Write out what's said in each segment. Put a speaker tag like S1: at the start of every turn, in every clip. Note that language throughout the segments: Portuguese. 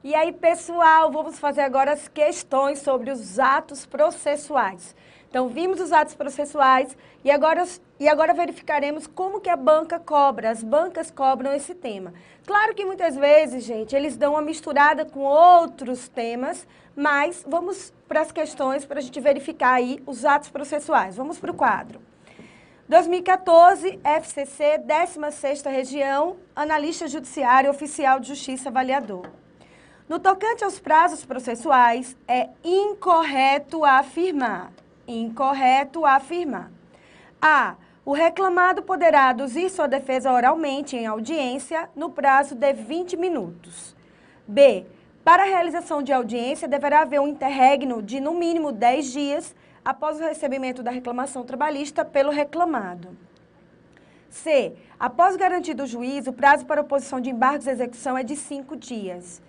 S1: E aí, pessoal, vamos fazer agora as questões sobre os atos processuais. Então, vimos os atos processuais e agora verificaremos como que a banca cobra, as bancas cobram esse tema. Claro que muitas vezes, gente, eles dão uma misturada com outros temas, mas vamos para as questões para a gente verificar aí os atos processuais. Vamos para o quadro. 2014, FCC, 16ª Região, Analista Judiciário, Oficial de Justiça, Avaliador. No tocante aos prazos processuais, é incorreto afirmar. Incorreto afirmar. A. O reclamado poderá aduzir sua defesa oralmente em audiência no prazo de 20 minutos. B. Para a realização de audiência, deverá haver um interregno de, no mínimo, 10 dias após o recebimento da reclamação trabalhista pelo reclamado. C. Após garantido o juízo, o prazo para oposição de embargos de execução é de 5 dias.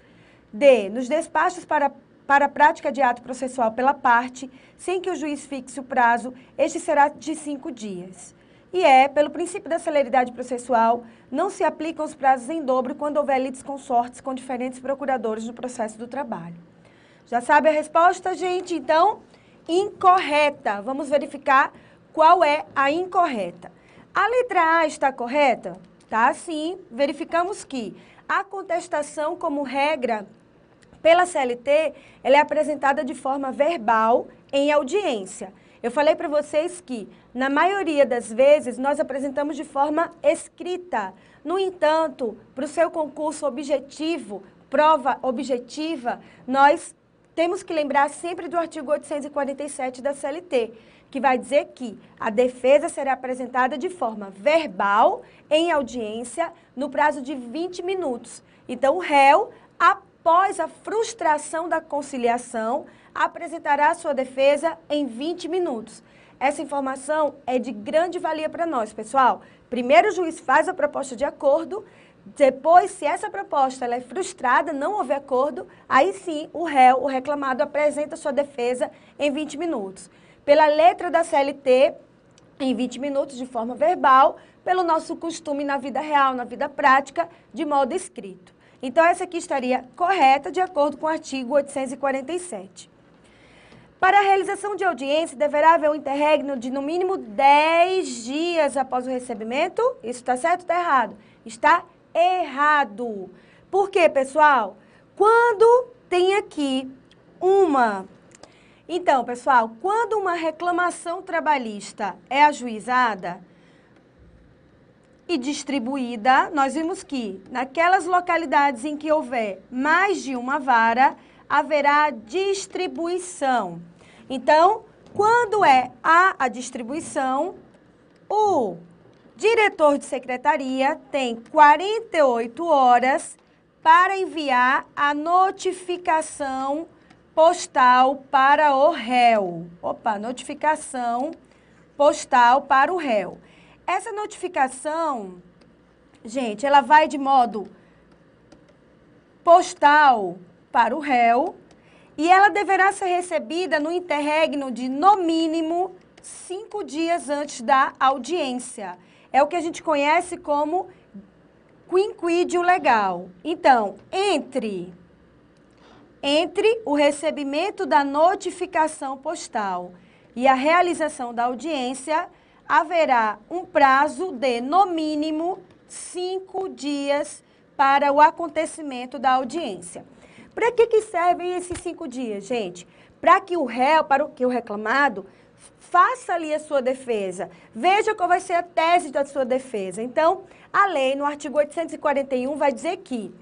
S1: D. Nos despachos para a prática de ato processual pela parte, sem que o juiz fixe o prazo, este será de 5 dias. E pelo princípio da celeridade processual, não se aplicam os prazos em dobro quando houver lides consortes com diferentes procuradores no processo do trabalho. Já sabe a resposta, gente? Então, incorreta. Vamos verificar qual é a incorreta. A letra A está correta? Tá, sim. Verificamos que a contestação, como regra, pela CLT, ela é apresentada de forma verbal em audiência. Eu falei para vocês que, na maioria das vezes, nós apresentamos de forma escrita. No entanto, para o seu concurso objetivo, prova objetiva, nós temos que lembrar sempre do artigo 847 da CLT, que vai dizer que a defesa será apresentada de forma verbal em audiência no prazo de 20 minutos. Então, o réu, após a frustração da conciliação, apresentará a sua defesa em 20 minutos. Essa informação é de grande valia para nós, pessoal. Primeiro o juiz faz a proposta de acordo, depois, se essa proposta ela é frustrada, não houver acordo, aí sim o réu, o reclamado, apresenta a sua defesa em 20 minutos. Pela letra da CLT, em 20 minutos de forma verbal, pelo nosso costume na vida real, na vida prática, de modo escrito. Então, essa aqui estaria correta de acordo com o artigo 847. Para a realização de audiência, deverá haver um interregno de, no mínimo, 10 dias após o recebimento. Isso está certo ou está errado? Está errado. Por quê, pessoal? Quando tem aqui uma... Então, pessoal, quando uma reclamação trabalhista é ajuizada e distribuída, nós vimos que naquelas localidades em que houver mais de uma vara, haverá distribuição. Então, quando é a distribuição, o diretor de secretaria tem 48 horas para enviar a notificação postal para o réu. Notificação postal para o réu. Essa notificação, gente, ela vai de modo postal para o réu e ela deverá ser recebida no interregno de, no mínimo, 5 dias antes da audiência. É o que a gente conhece como quinquídio legal. Então, entre o recebimento da notificação postal e a realização da audiência, haverá um prazo de, no mínimo, 5 dias para o acontecimento da audiência. Para que servem esses 5 dias, gente? Para que o réu, para que o reclamado, faça ali a sua defesa. Veja qual vai ser a tese da sua defesa. Então, a lei, no artigo 841, vai dizer que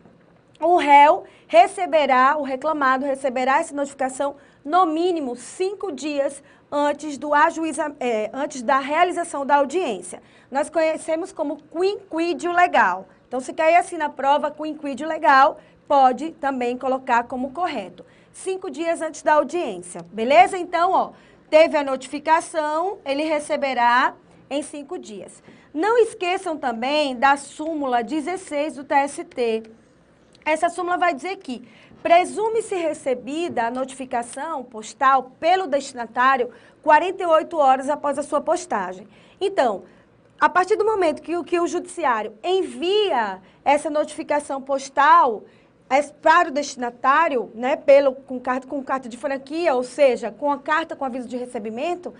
S1: o réu receberá, o reclamado receberá essa notificação no mínimo 5 dias antes antes da realização da audiência. Nós conhecemos como quinquídio legal. Então, se cair assim na prova, quinquídio legal, pode também colocar como correto. 5 dias antes da audiência, beleza? Então, teve a notificação, ele receberá em 5 dias. Não esqueçam também da súmula 16 do TST. Essa súmula vai dizer que presume-se recebida a notificação postal pelo destinatário 48 horas após a sua postagem. Então, a partir do momento que o judiciário envia essa notificação postal, para o destinatário, né, com carta de franquia, ou seja, com a carta com aviso de recebimento,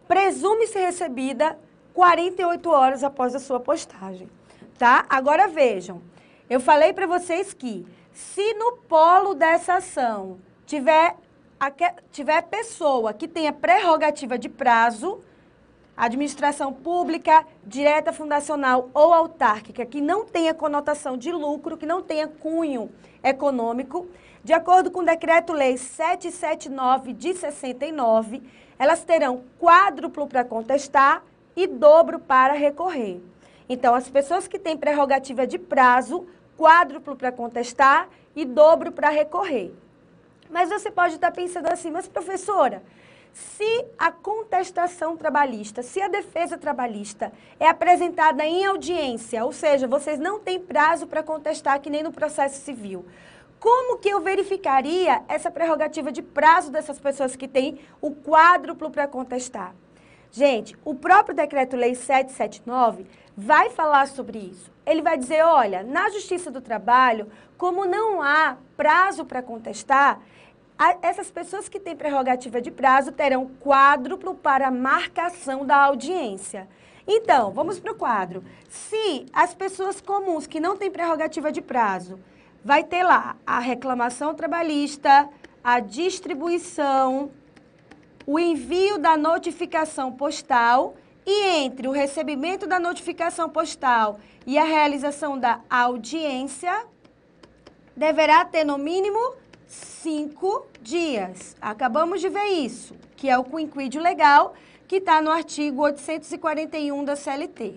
S1: presume-se recebida 48 horas após a sua postagem, tá? Agora vejam, eu falei para vocês que se no polo dessa ação tiver pessoa que tenha prerrogativa de prazo, administração pública, direta, fundacional ou autárquica, que não tenha conotação de lucro, que não tenha cunho econômico, de acordo com o Decreto-Lei 779 de 69, elas terão quádruplo para contestar e dobro para recorrer. Então, as pessoas que têm prerrogativa de prazo, quádruplo para contestar e dobro para recorrer. Mas você pode estar pensando assim, mas professora, se a contestação trabalhista, se a defesa trabalhista é apresentada em audiência, ou seja, vocês não têm prazo para contestar, que nem no processo civil, como que eu verificaria essa prerrogativa de prazo dessas pessoas que têm o quádruplo para contestar? Gente, o próprio Decreto-Lei 779 vai falar sobre isso. Ele vai dizer, olha, na Justiça do Trabalho, como não há prazo para contestar, essas pessoas que têm prerrogativa de prazo terão quádruplo para marcação da audiência. Então, vamos para o quadro. Se as pessoas comuns que não têm prerrogativa de prazo, vai ter lá a reclamação trabalhista, a distribuição, o envio da notificação postal e entre o recebimento da notificação postal e a realização da audiência, deverá ter no mínimo 5 dias. Acabamos de ver isso, que é o quinquídio legal, que está no artigo 841 da CLT.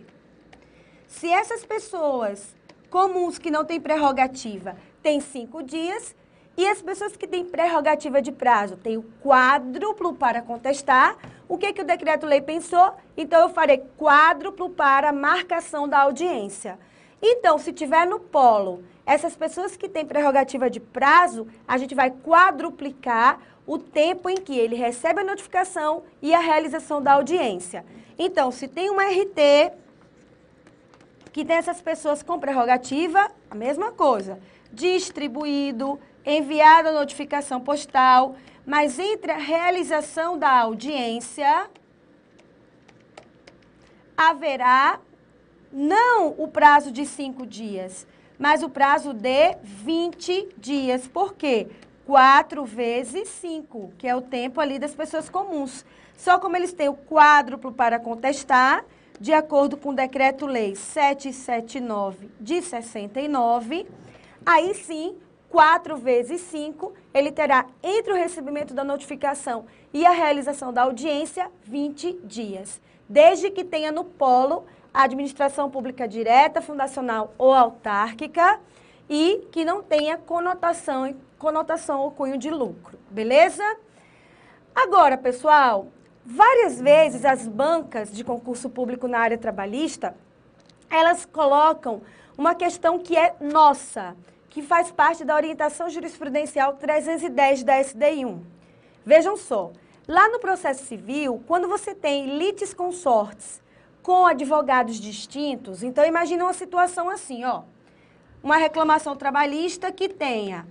S1: Se essas pessoas comuns que não têm prerrogativa têm 5 dias, e as pessoas que têm prerrogativa de prazo têm o quádruplo para contestar, o que o decreto-lei pensou? Então, eu farei quádruplo para marcação da audiência. Então, se tiver no polo essas pessoas que têm prerrogativa de prazo, a gente vai quadruplicar o tempo em que ele recebe a notificação e a realização da audiência. Então, se tem uma RT que tem essas pessoas com prerrogativa, a mesma coisa. Distribuído, enviada a notificação postal, mas entre a realização da audiência, haverá não o prazo de 5 dias, mas o prazo de 20 dias. Por quê? 4 vezes 5, que é o tempo ali das pessoas comuns. Só como eles têm o quádruplo para contestar, de acordo com o Decreto-Lei 779 de 69, aí sim, 4 vezes 5, ele terá entre o recebimento da notificação e a realização da audiência 20 dias, desde que tenha no polo a administração pública direta, fundacional ou autárquica e que não tenha conotação ou cunho de lucro, beleza? Agora, pessoal, várias vezes as bancas de concurso público na área trabalhista, elas colocam uma questão que é nossa, que faz parte da orientação jurisprudencial 310 da SDI1. Vejam só, lá no processo civil, quando você tem litisconsortes com advogados distintos, então imagina uma situação assim, ó, uma reclamação trabalhista que tenha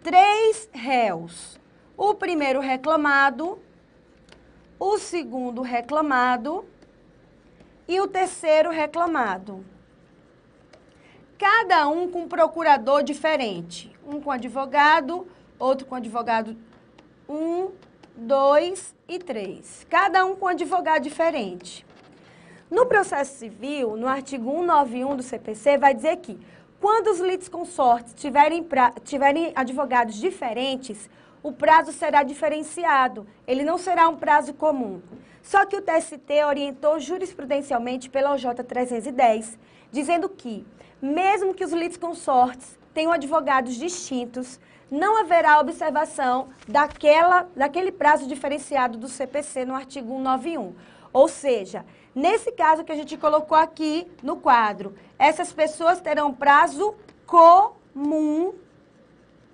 S1: 3 réus. O primeiro reclamado, o segundo reclamado e o terceiro reclamado. Cada um com um procurador diferente. Um com advogado, outro com advogado 1, 2 e 3. Cada um com advogado diferente. No processo civil, no artigo 191 do CPC, vai dizer que quando os litisconsortes tiverem advogados diferentes, o prazo será diferenciado, ele não será um prazo comum. Só que o TST orientou jurisprudencialmente pela OJ 310, dizendo que, mesmo que os litisconsortes tenham advogados distintos, não haverá observação daquele prazo diferenciado do CPC no artigo 191. Ou seja, nesse caso que a gente colocou aqui no quadro, essas pessoas terão prazo comum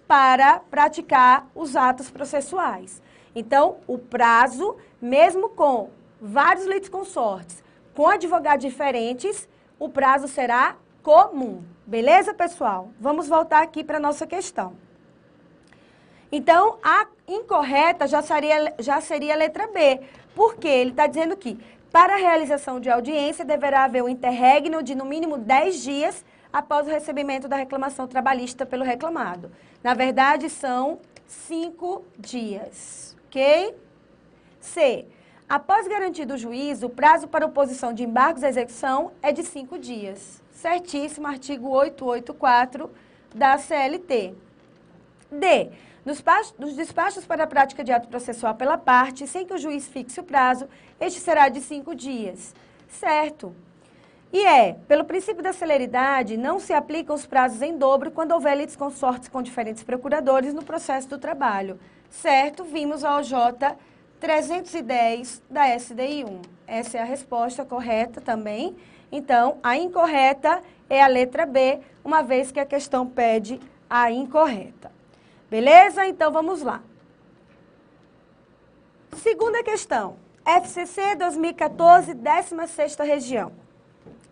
S1: para praticar os atos processuais. Então, o prazo, mesmo com vários litisconsortes, com advogados diferentes, o prazo será comum. Beleza, pessoal? Vamos voltar aqui para a nossa questão. Então, a incorreta já seria a letra B, porque ele está dizendo que para a realização de audiência deverá haver um interregno de no mínimo 10 dias após o recebimento da reclamação trabalhista pelo reclamado. Na verdade, são 5 dias, ok? C. Após garantido o juízo, o prazo para oposição de embargos à execução é de 5 dias. Certíssimo, artigo 884 da CLT. D. Nos despachos para a prática de ato processual pela parte, sem que o juiz fixe o prazo, este será de 5 dias. Certo. E pelo princípio da celeridade, não se aplicam os prazos em dobro quando houver litisconsortes com diferentes procuradores no processo do trabalho. Certo, vimos a OJ 310 da SDI 1. Essa é a resposta correta também. Então, a incorreta é a letra B, uma vez que a questão pede a incorreta. Beleza? Então, vamos lá. Segunda questão. FCC 2014, 16ª região.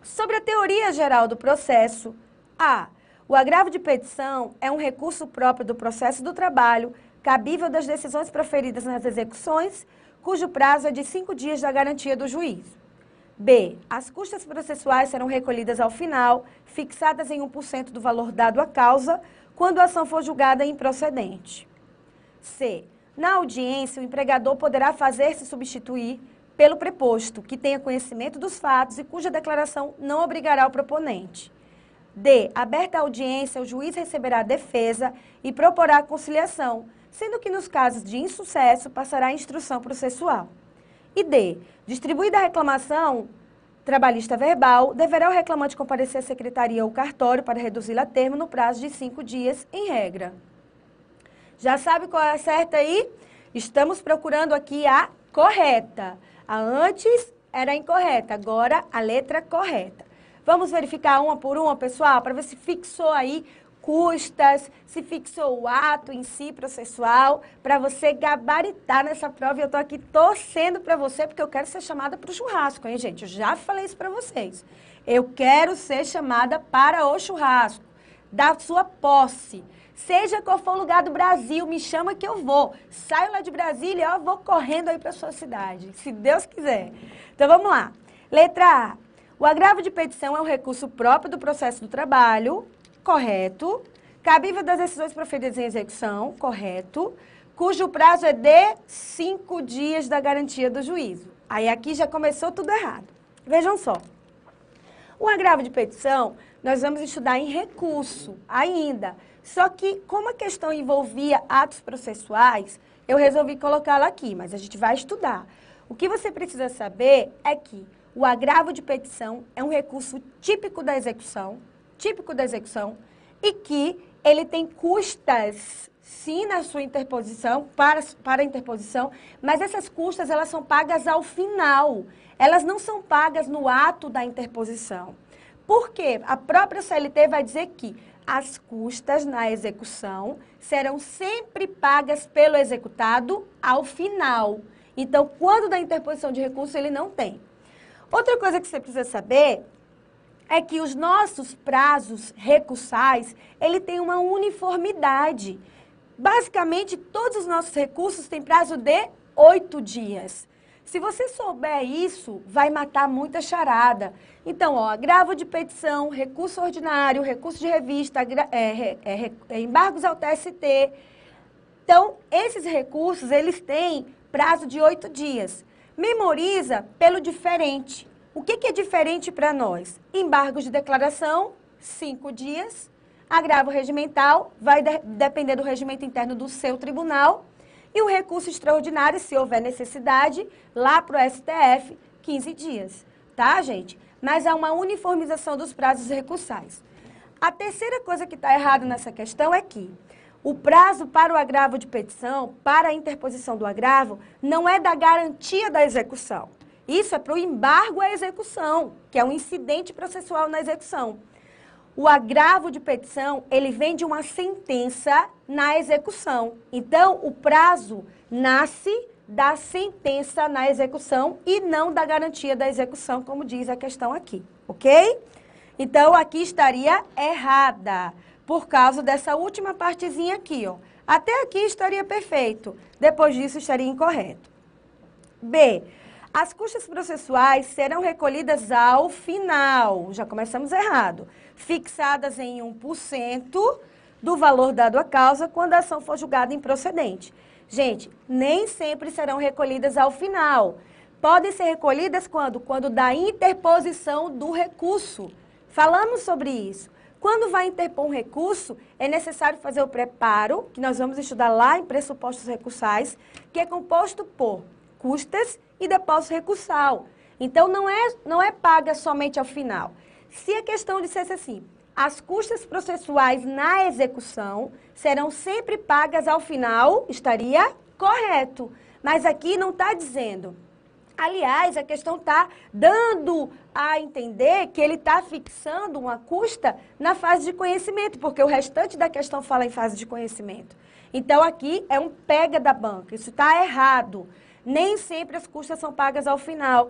S1: Sobre a teoria geral do processo, A. O agravo de petição é um recurso próprio do processo do trabalho, cabível das decisões proferidas nas execuções, cujo prazo é de 5 dias da garantia do juízo. B. As custas processuais serão recolhidas ao final, fixadas em 1% do valor dado à causa, quando a ação for julgada improcedente. C. Na audiência, o empregador poderá fazer-se substituir pelo preposto, que tenha conhecimento dos fatos e cuja declaração não obrigará o proponente. D. Aberta a audiência, o juiz receberá a defesa e proporá a conciliação, sendo que nos casos de insucesso passará a instrução processual. E D. Distribuída a reclamação trabalhista verbal, deverá o reclamante comparecer à secretaria ou cartório para reduzi-la a termo no prazo de 5 dias, em regra. Já sabe qual é a certa aí? Estamos procurando aqui a correta. A antes era a incorreta, agora a letra correta. Vamos verificar uma por uma, pessoal, para ver se fixou aí custas, se fixou o ato em si processual, para você gabaritar nessa prova. E eu estou aqui torcendo para você, porque eu quero ser chamada para o churrasco, hein, gente? Eu já falei isso para vocês. Eu quero ser chamada para o churrasco, da sua posse. Seja qual for o lugar do Brasil, me chama que eu vou. Saio lá de Brasília, ó, vou correndo aí para a sua cidade, se Deus quiser. Então, vamos lá. Letra A. O agravo de petição é um recurso próprio do processo do trabalho, correto. Cabível das decisões proferidas em execução, correto. Cujo prazo é de 5 dias da garantia do juízo. Aí aqui já começou tudo errado. Vejam só. O agravo de petição, nós vamos estudar em recurso ainda. Só que, como a questão envolvia atos processuais, eu resolvi colocá-la aqui, mas a gente vai estudar. O que você precisa saber é que o agravo de petição é um recurso típico da execução, e que ele tem custas, sim, na sua interposição, para a interposição, mas essas custas, elas são pagas ao final. Elas não são pagas no ato da interposição. Por quê? A própria CLT vai dizer que as custas na execução serão sempre pagas pelo executado ao final. Então, quando da interposição de recurso, ele não tem. Outra coisa que você precisa saber é que os nossos prazos recursais, ele tem uma uniformidade. Basicamente, todos os nossos recursos têm prazo de 8 dias. Se você souber isso, vai matar muita charada. Então, ó, agravo de petição, recurso ordinário, recurso de revista, embargos ao TST. Então, esses recursos, eles têm prazo de 8 dias. Memoriza pelo diferente. O que é diferente para nós? Embargos de declaração, 5 dias. Agravo regimental, vai depender do regimento interno do seu tribunal. E o recurso extraordinário, se houver necessidade, lá para o STF, 15 dias. Tá, gente? Mas há uma uniformização dos prazos recursais. A terceira coisa que está errada nessa questão é que o prazo para o agravo de petição, para a interposição do agravo, não é da garantia da execução. Isso é para o embargo à execução, que é um incidente processual na execução. O agravo de petição, ele vem de uma sentença na execução. Então, o prazo nasce da sentença na execução e não da garantia da execução, como diz a questão aqui, ok? Então, aqui estaria errada, por causa dessa última partezinha aqui, ó. Até aqui estaria perfeito, depois disso estaria incorreto. B. As custas processuais serão recolhidas ao final, já começamos errado, fixadas em 1% do valor dado à causa quando a ação for julgada improcedente. Gente, nem sempre serão recolhidas ao final. Podem ser recolhidas quando? Quando da interposição do recurso. Falamos sobre isso. Quando vai interpor um recurso, é necessário fazer o preparo, que nós vamos estudar lá em pressupostos recursais, que é composto por custas e depósito recursal. Então, não é paga somente ao final. Se a questão dissesse assim, as custas processuais na execução serão sempre pagas ao final, estaria correto. Mas aqui não está dizendo. Aliás, a questão está dando a entender que ele está fixando uma custa na fase de conhecimento, porque o restante da questão fala em fase de conhecimento. Então, aqui é um pega da banca. Isso está errado. Nem sempre as custas são pagas ao final.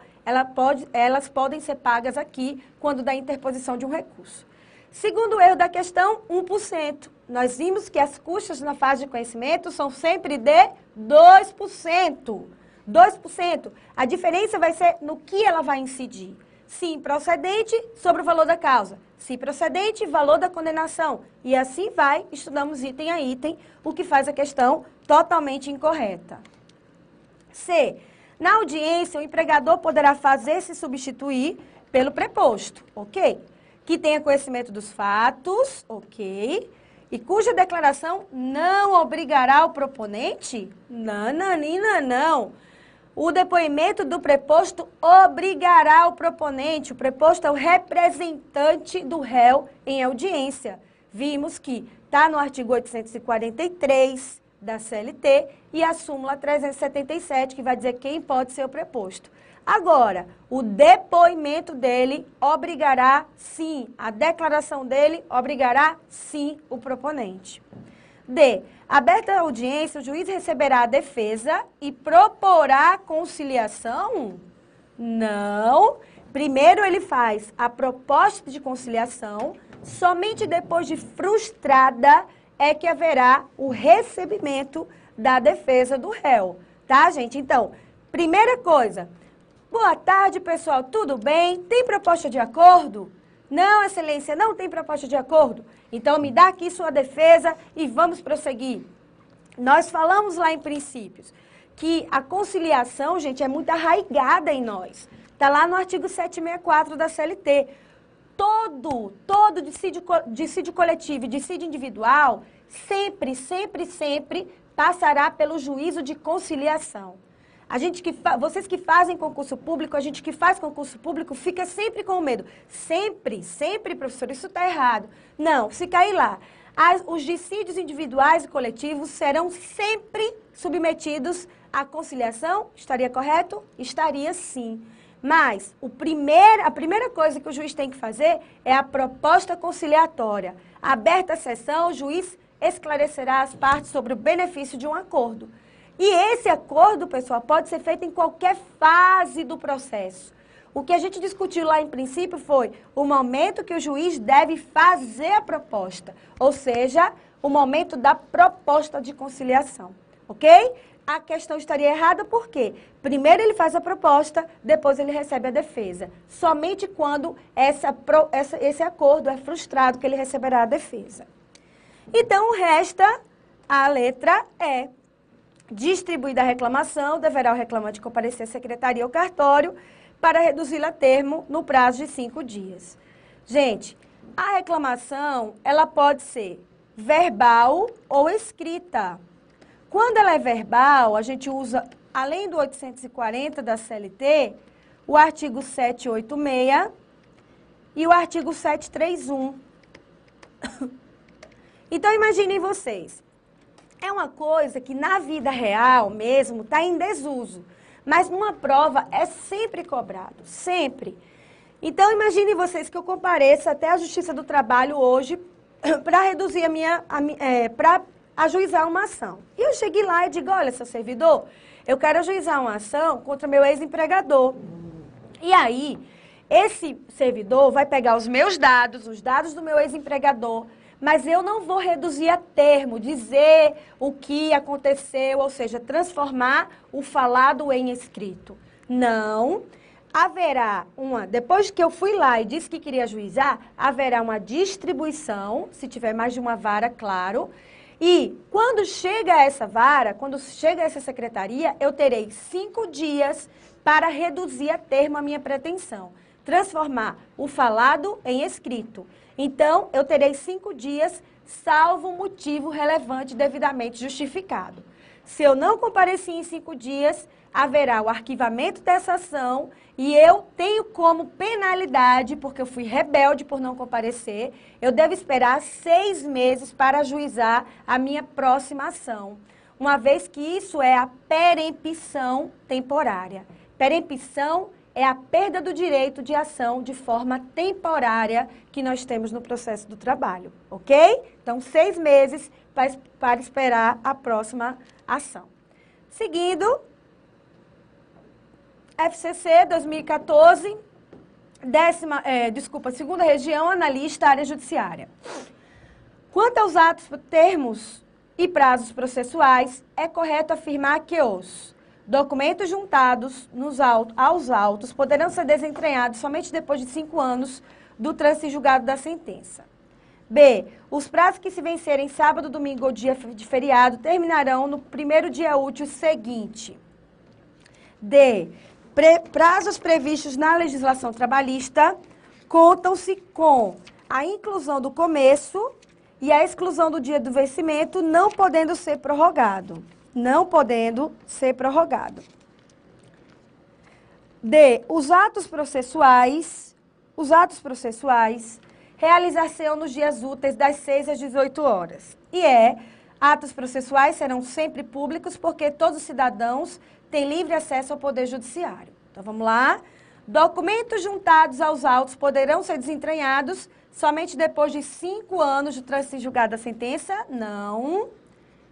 S1: Elas podem ser pagas aqui, quando da interposição de um recurso. Segundo erro da questão, 1%. Nós vimos que as custas na fase de conhecimento são sempre de 2%. 2%. A diferença vai ser no que ela vai incidir. Se improcedente, sobre o valor da causa. Se procedente, valor da condenação. E assim vai, estudamos item a item, o que faz a questão totalmente incorreta. C. Na audiência, o empregador poderá fazer-se substituir pelo preposto, ok? Que tenha conhecimento dos fatos, ok? E cuja declaração não obrigará o proponente? Não. O depoimento do preposto obrigará o proponente. O preposto é o representante do réu em audiência. Vimos que está no artigo 843 da CLT e a súmula 377, que vai dizer quem pode ser o preposto. Agora, o depoimento dele obrigará, sim, a declaração dele obrigará, sim, o proponente. D. Aberta a audiência, o juiz receberá a defesa e proporá conciliação? Não. Primeiro ele faz a proposta de conciliação, somente depois de frustrada é que haverá o recebimento da defesa do réu. Tá, gente? Então, primeira coisa, boa tarde, pessoal, tudo bem? Tem proposta de acordo? Não, excelência, não tem proposta de acordo. Então, me dá aqui sua defesa e vamos prosseguir. Nós falamos lá em princípios que a conciliação, gente, é muito arraigada em nós. Está lá no artigo 764 da CLT. Todo dissídio coletivo e dissídio individual sempre passará pelo juízo de conciliação. Vocês que fazem concurso público, a gente que faz concurso público, fica sempre com medo. Sempre, professor, isso está errado. Não, se cair lá. Os dissídios individuais e coletivos serão sempre submetidos à conciliação. Estaria correto? Estaria sim. Mas a primeira coisa que o juiz tem que fazer é a proposta conciliatória. Aberta a sessão, o juiz esclarecerá as partes sobre o benefício de um acordo. E esse acordo, pessoal, pode ser feito em qualquer fase do processo. O que a gente discutiu lá em princípio foi o momento que o juiz deve fazer a proposta, ou seja, o momento da proposta de conciliação, ok? A questão estaria errada por quê? Primeiro ele faz a proposta, depois ele recebe a defesa. Somente quando esse acordo é frustrado que ele receberá a defesa. Então, resta a letra E. Distribuída a reclamação, deverá o reclamante comparecer à secretaria ou cartório para reduzi-la a termo no prazo de 5 dias. Gente, a reclamação, ela pode ser verbal ou escrita. Quando ela é verbal, a gente usa, além do 840 da CLT, o artigo 786 e o artigo 731. Então, imaginem vocês. É uma coisa que na vida real mesmo está em desuso, mas numa prova é sempre cobrado, sempre. Então, imaginem vocês que eu compareça até a Justiça do Trabalho hoje para reduzir para ajuizar uma ação. E eu cheguei lá e digo, olha, seu servidor, eu quero ajuizar uma ação contra meu ex-empregador. E aí, Esse servidor vai pegar os meus dados, os dados do meu ex-empregador, mas eu não vou reduzir a termo, dizer o que aconteceu, ou seja, transformar o falado em escrito. Não. Haverá depois que eu fui lá e disse que queria ajuizar, haverá uma distribuição, se tiver mais de uma vara, claro. E quando chega essa vara, quando chega essa secretaria, eu terei 5 dias para reduzir a termo a minha pretensão. Transformar o falado em escrito. Então, eu terei 5 dias, salvo motivo relevante devidamente justificado. Se eu não compareci em 5 dias, haverá o arquivamento dessa ação e eu tenho como penalidade, porque eu fui rebelde por não comparecer, eu devo esperar 6 meses para ajuizar a minha próxima ação, uma vez que isso é a perempção temporária. Perempção é a perda do direito de ação de forma temporária que nós temos no processo do trabalho, ok? Então, 6 meses para esperar a próxima ação. Seguindo, FCC 2014, segunda região, analista, área judiciária. Quanto aos atos, termos e prazos processuais, é correto afirmar que os documentos juntados aos autos poderão ser desentranhados somente depois de 5 anos do trânsito em julgado da sentença. B. Os prazos que se vencerem sábado, domingo ou dia de feriado terminarão no primeiro dia útil seguinte. D. Prazos previstos na legislação trabalhista contam-se com a inclusão do começo e a exclusão do dia do vencimento, não podendo ser prorrogado. Não podendo ser prorrogado. D. Os atos processuais realizar-se-ão nos dias úteis das 6 às 18 horas. Atos processuais serão sempre públicos porque todos os cidadãos têm livre acesso ao Poder Judiciário. Então, vamos lá. Documentos juntados aos autos poderão ser desentranhados somente depois de 5 anos de trânsito em julgado da sentença? Não.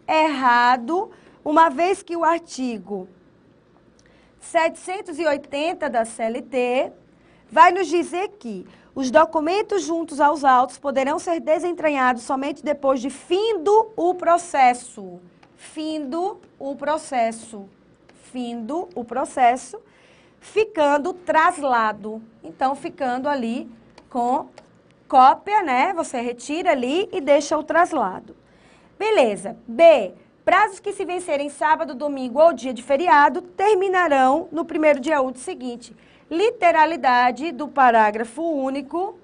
S1: Errado, uma vez que o artigo 780 da CLT vai nos dizer que os documentos juntos aos autos poderão ser desentranhados somente depois de findo o processo. Findo o processo, ficando traslado. Então, ficando ali com cópia, né? Você retira ali e deixa o traslado. Beleza. B. Prazos que se vencerem sábado, domingo ou dia de feriado terminarão no primeiro dia útil seguinte. Literalidade do parágrafo único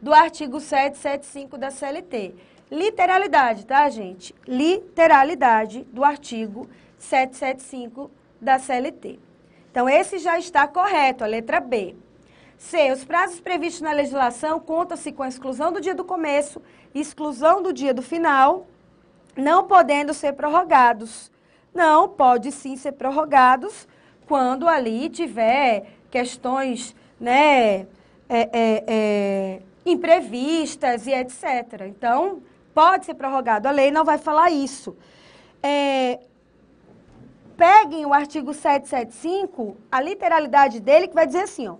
S1: do artigo 775 da CLT. Literalidade, tá, gente? Literalidade do artigo 775 da CLT. Então, esse já está correto, a letra B. C. Os prazos previstos na legislação contam-se com a exclusão do dia do começo e exclusão do dia do final, não podendo ser prorrogados. Não, pode sim ser prorrogados quando ali tiver questões, né, imprevistas e etc. Então, pode ser prorrogado. A lei não vai falar isso. Peguem o artigo 775, a literalidade dele, que vai dizer assim, ó.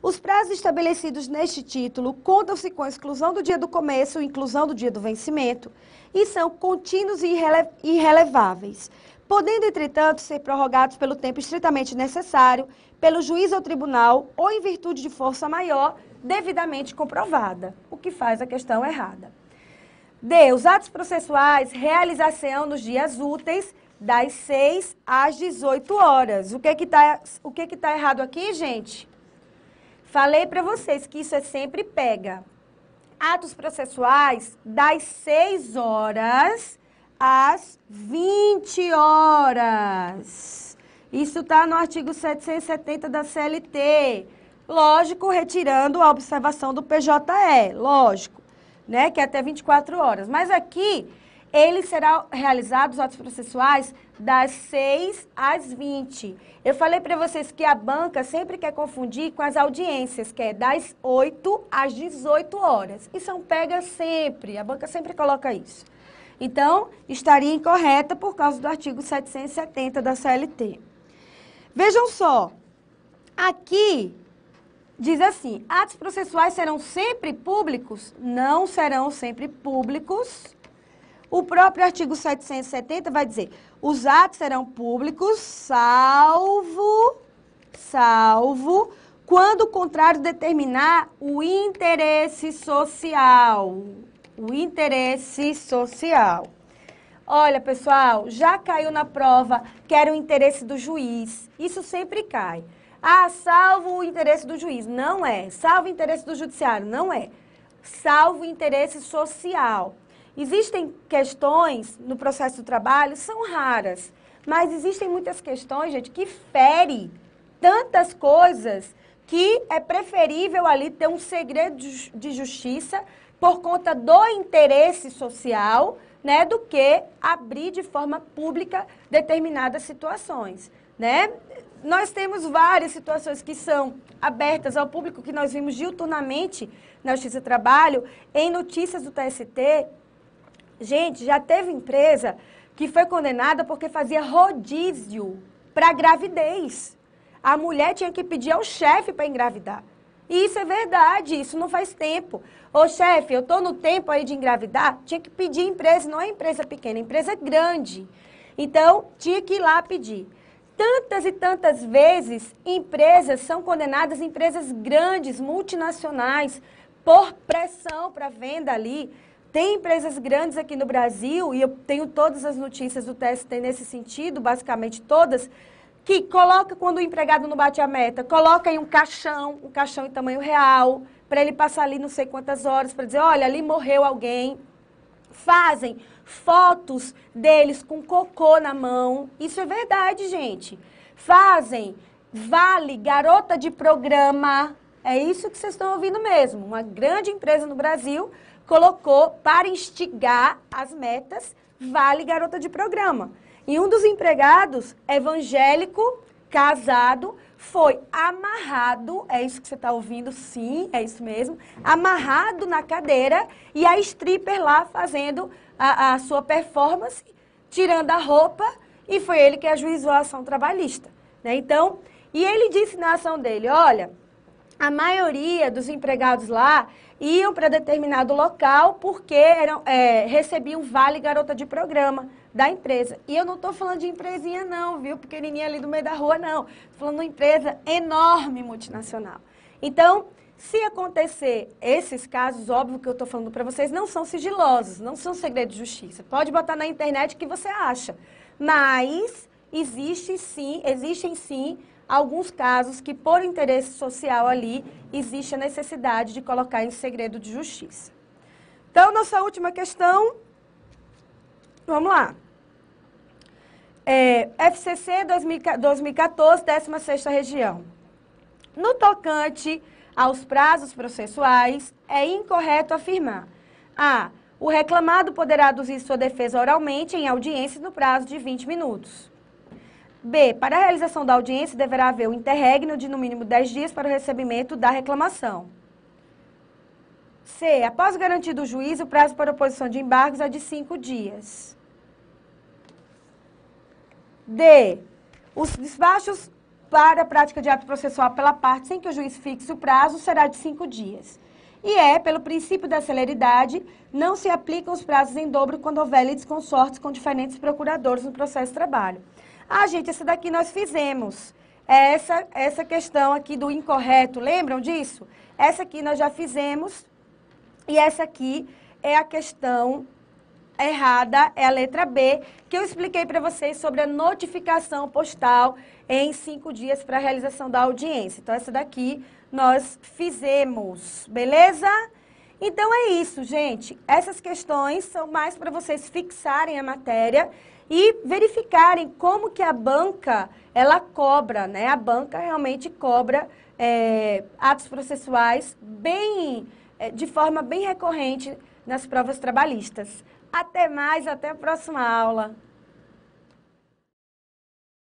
S1: Os prazos estabelecidos neste título contam-se com a exclusão do dia do começo e inclusão do dia do vencimento e são contínuos e irreleváveis, podendo, entretanto, ser prorrogados pelo tempo estritamente necessário, pelo juiz ou tribunal ou em virtude de força maior, devidamente comprovada, o que faz a questão errada. D. Os atos processuais realizar-se-ão nos dias úteis das 6 às 18 horas. O que tá errado aqui, gente? Falei para vocês que isso é sempre pega. Atos processuais das 6 horas às 20 horas. Isso está no artigo 770 da CLT. Lógico, retirando a observação do PJE, lógico, né, que é até 24 horas. Mas aqui, ele será realizado, os atos processuais, das 6 às 20. Eu falei para vocês que a banca sempre quer confundir com as audiências, que é das 8 às 18 horas. E são pegas sempre, a banca sempre coloca isso. Então, estaria incorreta por causa do artigo 770 da CLT. Vejam só, aqui diz assim, atos processuais serão sempre públicos? Não serão sempre públicos. O próprio artigo 770 vai dizer, os atos serão públicos, salvo quando o contrário determinar o interesse social. O interesse social. Olha, pessoal, já caiu na prova que era o interesse do juiz. Isso sempre cai. Ah, salvo o interesse do juiz. Não é. Salvo o interesse do judiciário. Não é. Salvo o interesse social. Existem questões no processo do trabalho, são raras, mas existem muitas questões, gente, que ferem tantas coisas que é preferível ali ter um segredo de justiça por conta do interesse social, né, do que abrir de forma pública determinadas situações, né? Nós temos várias situações que são abertas ao público, que nós vimos diuturnamente na Justiça do Trabalho, em notícias do TST. Gente, já teve empresa que foi condenada porque fazia rodízio para gravidez. A mulher tinha que pedir ao chefe para engravidar. E isso é verdade, isso não faz tempo. Ô chefe, eu estou no tempo aí de engravidar, tinha que pedir empresa, não é empresa pequena, é empresa grande. Então, tinha que ir lá pedir. Tantas e tantas vezes, empresas são condenadas, empresas grandes, multinacionais, por pressão para venda ali. Tem empresas grandes aqui no Brasil, e eu tenho todas as notícias do TST nesse sentido, basicamente todas, que coloca, quando o empregado não bate a meta, coloca aí um caixão em tamanho real, para ele passar ali não sei quantas horas, para dizer, olha, ali morreu alguém. Fazem fotos deles com cocô na mão. Isso é verdade, gente. Fazem vale garota de programa. É isso que vocês estão ouvindo mesmo. Uma grande empresa no Brasil colocou para instigar as metas vale garota de programa. E um dos empregados, evangélico, casado, foi amarrado, é isso que você está ouvindo, sim, é isso mesmo, amarrado na cadeira e a stripper lá fazendo a sua performance, tirando a roupa, e foi ele que ajuizou a ação trabalhista, né? Então, e ele disse na ação dele, olha, a maioria dos empregados lá iam para determinado local porque recebiam vale garota de programa da empresa. E eu não estou falando de empresinha não, viu? Pequenininha ali do meio da rua, não. Estou falando de uma empresa enorme, multinacional. Então, se acontecer esses casos, óbvio que eu estou falando para vocês, não são sigilosos, não são segredo de justiça. Pode botar na internet o que você acha. Mas existem sim alguns casos que, por interesse social ali, existe a necessidade de colocar em segredo de justiça. Então, nossa última questão, vamos lá. FCC 2014, 16ª região. No tocante aos prazos processuais, é incorreto afirmar: A. O reclamado poderá aduzir sua defesa oralmente em audiência no prazo de 20 minutos. B. Para a realização da audiência, deverá haver um interregno de no mínimo 10 dias para o recebimento da reclamação. C. Após garantido o juízo, o prazo para oposição de embargos é de 5 dias. D. Os despachos para a prática de ato processual pela parte, sem que o juiz fixe o prazo, será de 5 dias. E pelo princípio da celeridade, não se aplicam os prazos em dobro quando houver litisconsortes com diferentes procuradores no processo de trabalho. Ah, gente, essa daqui nós fizemos. Essa questão aqui do incorreto, lembram disso? Essa aqui nós já fizemos. E essa aqui é a questão errada, é a letra B, que eu expliquei para vocês sobre a notificação postal em 5 dias para a realização da audiência. Então, essa daqui nós fizemos, beleza? Então, é isso, gente. Essas questões são mais para vocês fixarem a matéria e verificarem como que a banca, ela cobra, né? A banca realmente cobra atos processuais de forma bem recorrente nas provas trabalhistas. Até mais, até a próxima aula.